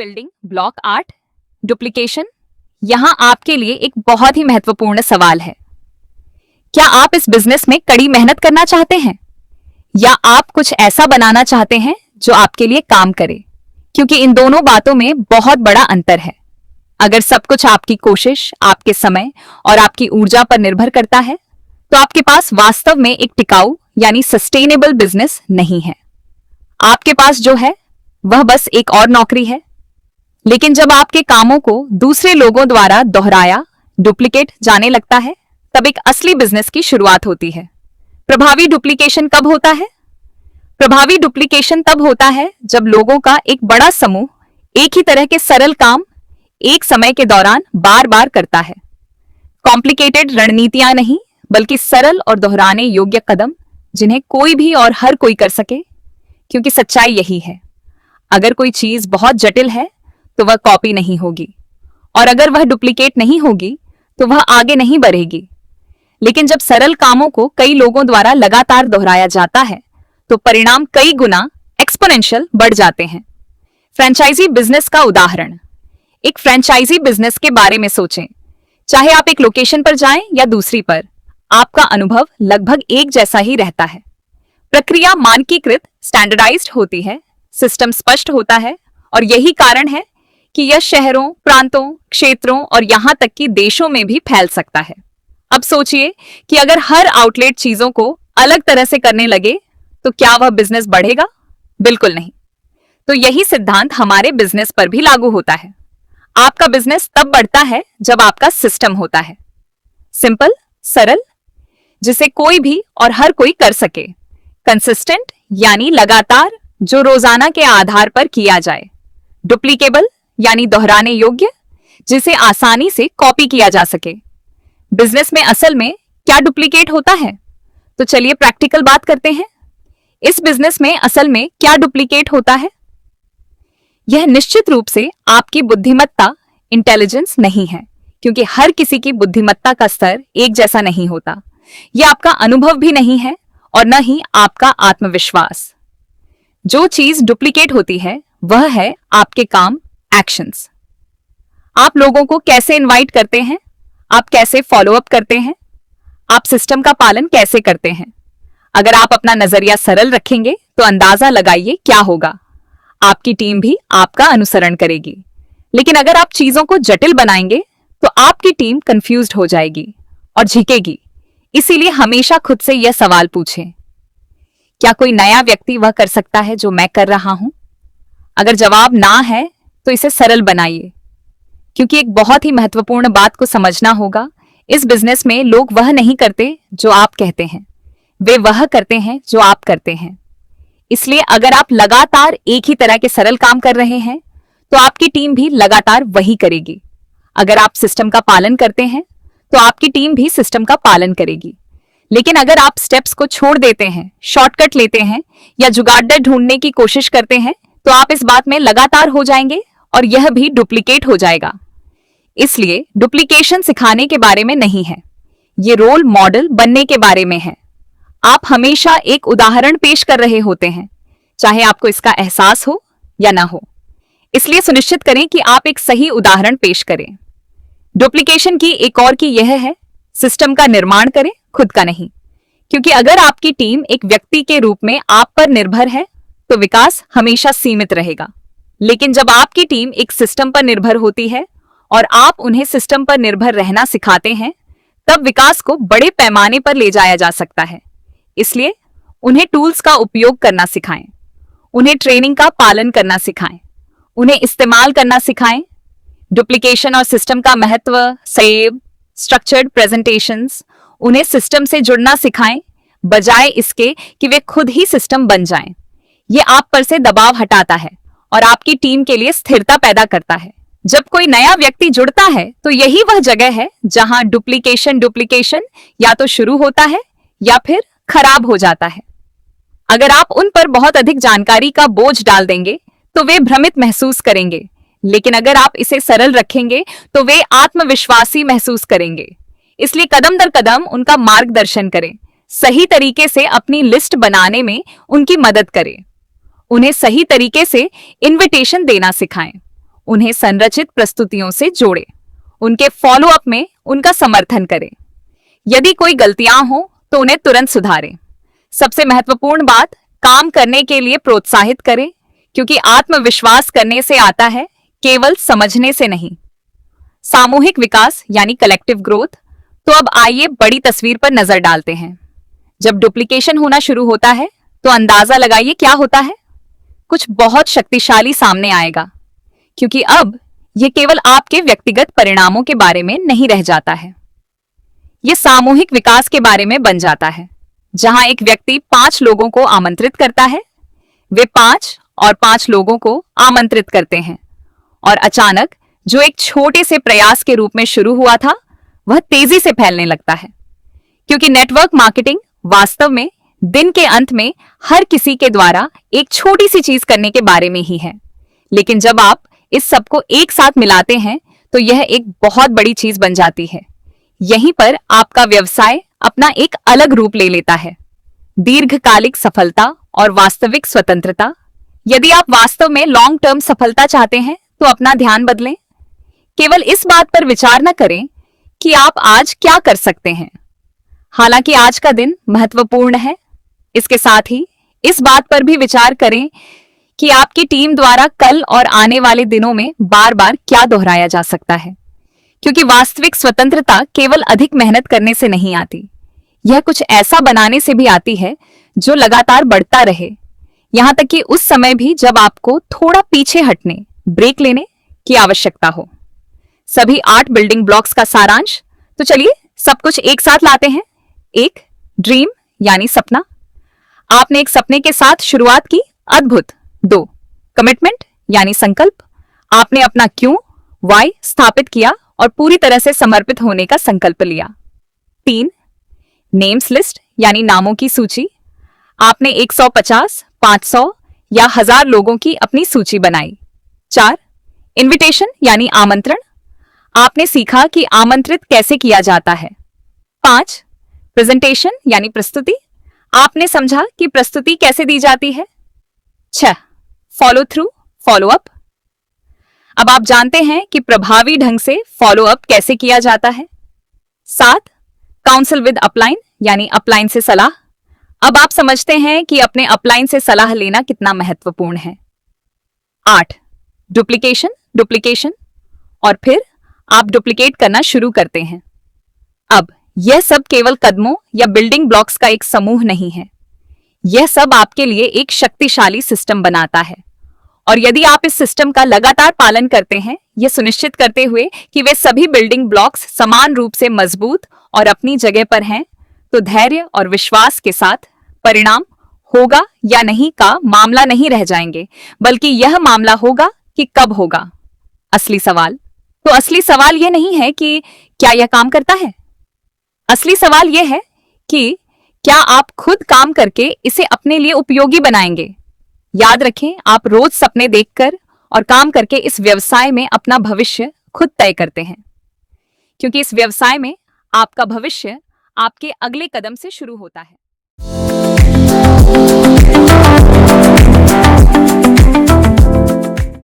Building block 8 duplication. यहाँ आपके लिए एक बहुत ही महत्वपूर्ण सवाल है। क्या आप इस बिजनेस में कड़ी मेहनत करना चाहते हैं या आप कुछ ऐसा बनाना चाहते हैं जो आपके लिए काम करे? क्योंकि इन दोनों बातों में बहुत बड़ा अंतर है। अगर सब कुछ आपकी कोशिश, आपके समय और आपकी ऊर्जा पर निर्भर करता है तो आपके पास वास्तव में एक टिकाऊ यानी सस्टेनेबल बिजनेस नहीं है। आपके पास जो है वह बस एक और नौकरी है। लेकिन जब आपके कामों को दूसरे लोगों द्वारा दोहराया, डुप्लीकेट जाने लगता है, तब एक असली बिजनेस की शुरुआत होती है। प्रभावी डुप्लीकेशन कब होता है? प्रभावी डुप्लीकेशन तब होता है जब लोगों का एक बड़ा समूह एक ही तरह के सरल काम एक समय के दौरान बार बार करता है। कॉम्प्लिकेटेड रणनीतियां नहीं, बल्कि सरल और दोहराने योग्य कदम जिन्हें कोई भी और हर कोई कर सके। क्योंकि सच्चाई यही है, अगर कोई चीज बहुत जटिल है तो वह कॉपी नहीं होगी, और अगर वह डुप्लीकेट नहीं होगी तो वह आगे नहीं बढ़ेगी। लेकिन जब सरल कामों को कई लोगों द्वारा लगातार दोहराया जाता है तो परिणाम कई गुना एक्सपोनेंशियल बढ़ जाते हैं। फ्रेंचाइजी बिजनेस का उदाहरण। एक फ्रेंचाइजी बिजनेस के बारे में सोचें। चाहे आप एक लोकेशन पर जाएं या दूसरी पर, आपका अनुभव लगभग एक जैसा ही रहता है। प्रक्रिया मानकीकृत स्टैंडर्डाइज्ड होती है, सिस्टम स्पष्ट होता है, और यही कारण है कि यह शहरों, प्रांतों, क्षेत्रों और यहां तक कि देशों में भी फैल सकता है। अब सोचिए कि अगर हर आउटलेट चीजों को अलग तरह से करने लगे तो क्या वह बिजनेस बढ़ेगा? बिल्कुल नहीं। तो यही सिद्धांत हमारे बिजनेस पर भी लागू होता है। आपका बिजनेस तब बढ़ता है जब आपका सिस्टम होता है सिंपल, सरल, जिसे कोई भी और हर कोई कर सके। कंसिस्टेंट यानी लगातार, जो रोजाना के आधार पर किया जाए। डुप्लीकेबल यानी दोहराने योग्य, जिसे आसानी से कॉपी किया जा सके। बिजनेस में असल में क्या डुप्लीकेट होता है? तो चलिए प्रैक्टिकल बात करते हैं। इस बिजनेस में असल में क्या डुप्लीकेट होता है? यह निश्चित रूप से आपकी बुद्धिमत्ता, इंटेलिजेंस नहीं है, क्योंकि हर किसी की बुद्धिमत्ता का स्तर एक जैसा नहीं होता। यह आपका अनुभव भी नहीं है और न ही आपका आत्मविश्वास। जो चीज डुप्लीकेट होती है वह है आपके काम, एक्शंस। आप लोगों को कैसे इनवाइट करते हैं, आप कैसे फॉलो अप करते हैं, आप सिस्टम का पालन कैसे करते हैं। अगर आप अपना नजरिया सरल रखेंगे तो अंदाजा लगाइए क्या होगा। आपकी टीम भी आपका अनुसरण करेगी। लेकिन अगर आप चीजों को जटिल बनाएंगे तो आपकी टीम कंफ्यूज्ड हो जाएगी और झिकेगी। इसीलिए हमेशा खुद से यह सवाल पूछें, क्या कोई नया व्यक्ति वह कर सकता है जो मैं कर रहा हूं? अगर जवाब ना है तो इसे सरल बनाइए। क्योंकि एक बहुत ही महत्वपूर्ण बात को समझना होगा, इस बिजनेस में लोग वह नहीं करते जो आप कहते हैं, वे वह करते हैं जो आप करते हैं। इसलिए अगर आप लगातार एक ही तरह के सरल काम कर रहे हैं तो आपकी टीम भी लगातार वही करेगी। अगर आप सिस्टम का पालन करते हैं तो आपकी टीम भी सिस्टम का पालन करेगी। लेकिन अगर आप स्टेप्स को छोड़ देते हैं, शॉर्टकट लेते हैं या जुगाड़ ढूंढने की कोशिश करते हैं तो आप इस बात में लगातार हो जाएंगे और यह भी डुप्लीकेट हो जाएगा। इसलिए डुप्लीकेशन सिखाने के बारे में नहीं है, ये रोल मॉडल बनने के बारे में है। आप हमेशा एक उदाहरण पेश कर रहे होते हैं, चाहे आपको इसका एहसास हो या ना हो। इसलिए सुनिश्चित करें कि आप एक सही उदाहरण पेश करें। डुप्लीकेशन की एक और की यह है, सिस्टम का निर्माण करें, खुद का नहीं। क्योंकि अगर आपकी टीम एक व्यक्ति के रूप में आप पर निर्भर है तो विकास हमेशा सीमित रहेगा। लेकिन जब आपकी टीम एक सिस्टम पर निर्भर होती है और आप उन्हें सिस्टम पर निर्भर रहना सिखाते हैं, तब विकास को बड़े पैमाने पर ले जाया जा सकता है। इसलिए उन्हें टूल्स का उपयोग करना सिखाएं, उन्हें ट्रेनिंग का पालन करना सिखाएं, उन्हें इस्तेमाल करना सिखाएं। डुप्लीकेशन और सिस्टम का महत्व, सेव, स्ट्रक्चर्ड प्रेजेंटेशंस, उन्हें सिस्टम से जुड़ना सिखाएं, बजाय इसके कि वे खुद ही सिस्टम बन जाएं। ये आप पर से दबाव हटाता है और आपकी टीम के लिए स्थिरता पैदा करता है। जब कोई नया व्यक्ति जुड़ता है तो यही वह जगह है जहां डुप्लीकेशन या तो शुरू होता है या फिर खराब हो जाता है। अगर आप उन पर बहुत अधिक जानकारी का बोझ डाल देंगे तो वे भ्रमित महसूस करेंगे। लेकिन अगर आप इसे सरल रखेंगे तो वे आत्मविश्वासी महसूस करेंगे। इसलिए कदम दर कदम उनका मार्गदर्शन करें, सही तरीके से अपनी लिस्ट बनाने में उनकी मदद करें, उन्हें सही तरीके से इनविटेशन देना सिखाएं, उन्हें संरचित प्रस्तुतियों से जोड़े, उनके फॉलो अप में उनका समर्थन करें। यदि कोई गलतियां हो तो उन्हें तुरंत सुधारें। सबसे महत्वपूर्ण बात, काम करने के लिए प्रोत्साहित करें, क्योंकि आत्मविश्वास करने से आता है, केवल समझने से नहीं। सामूहिक विकास यानी कलेक्टिव ग्रोथ। तो अब आइए बड़ी तस्वीर पर नजर डालते हैं। जब डुप्लीकेशन होना शुरू होता है तो अंदाजा लगाइए क्या होता है। कुछ बहुत शक्तिशाली सामने आएगा, क्योंकि अब यह केवल आपके व्यक्तिगत परिणामों के बारे में नहीं रह जाता है, यह सामूहिक विकास के बारे में बन जाता है। जहां एक व्यक्ति 5 लोगों को आमंत्रित करता है, वे 5 और 5 लोगों को आमंत्रित करते हैं, और अचानक जो एक छोटे से प्रयास के रूप में शुरू हुआ था वह तेजी से फैलने लगता है। क्योंकि नेटवर्क मार्केटिंग वास्तव में दिन के अंत में हर किसी के द्वारा एक छोटी सी चीज करने के बारे में ही है, लेकिन जब आप इस सबको एक साथ मिलाते हैं तो यह एक बहुत बड़ी चीज बन जाती है। यहीं पर आपका व्यवसाय अपना एक अलग रूप ले लेता है। दीर्घकालिक सफलता और वास्तविक स्वतंत्रता। यदि आप वास्तव में लॉन्ग टर्म सफलता चाहते हैं तो अपना ध्यान बदलें। केवल इस बात पर विचार न करें कि आप आज क्या कर सकते हैं, हालांकि आज का दिन महत्वपूर्ण है। इसके साथ ही इस बात पर भी विचार करें कि आपकी टीम द्वारा कल और आने वाले दिनों में बार बार क्या दोहराया जा सकता है, क्योंकि वास्तविक स्वतंत्रता केवल अधिक मेहनत करने से नहीं आती, यह कुछ ऐसा बनाने से भी आती है जो लगातार बढ़ता रहे, यहां तक कि उस समय भी जब आपको थोड़ा पीछे हटने, ब्रेक लेने की आवश्यकता हो। सभी 8 बिल्डिंग ब्लॉक्स का सारांश। तो चलिए सब कुछ एक साथ लाते हैं। 1, ड्रीम यानी सपना। आपने एक सपने के साथ शुरुआत की, अद्भुत। 2, कमिटमेंट यानी संकल्प। आपने अपना क्यों, वाई स्थापित किया और पूरी तरह से समर्पित होने का संकल्प लिया। 3, नेम्स लिस्ट यानी नामों की सूची। आपने 150, 500 या 1000 लोगों की अपनी सूची बनाई। 4, इनविटेशन यानी आमंत्रण। आपने सीखा कि आमंत्रित कैसे किया जाता है। 5, प्रेजेंटेशन यानी प्रस्तुति। आपने समझा कि प्रस्तुति कैसे दी जाती है। 6, फॉलो थ्रू, फॉलो अप। अब आप जानते हैं कि प्रभावी ढंग से फॉलो अप कैसे किया जाता है। 7, काउंसिल विद अपलाइन यानी अपलाइन से सलाह। अब आप समझते हैं कि अपने अपलाइन से सलाह लेना कितना महत्वपूर्ण है। 8, डुप्लीकेशन, और फिर आप डुप्लीकेट करना शुरू करते हैं। अब यह सब केवल कदमों या बिल्डिंग ब्लॉक्स का एक समूह नहीं है, यह सब आपके लिए एक शक्तिशाली सिस्टम बनाता है। और यदि आप इस सिस्टम का लगातार पालन करते हैं, यह सुनिश्चित करते हुए कि वे सभी बिल्डिंग ब्लॉक्स समान रूप से मजबूत और अपनी जगह पर हैं, तो धैर्य और विश्वास के साथ परिणाम होगा या नहीं का मामला नहीं रह जाएंगे, बल्कि यह मामला होगा कि कब होगा। असली सवाल यह नहीं है कि क्या यह काम करता है। असली सवाल यह है कि क्या आप खुद काम करके इसे अपने लिए उपयोगी बनाएंगे। याद रखें, आप रोज सपने देखकर और काम करके इस व्यवसाय में अपना भविष्य खुद तय करते हैं, क्योंकि इस व्यवसाय में आपका भविष्य आपके अगले कदम से शुरू होता है।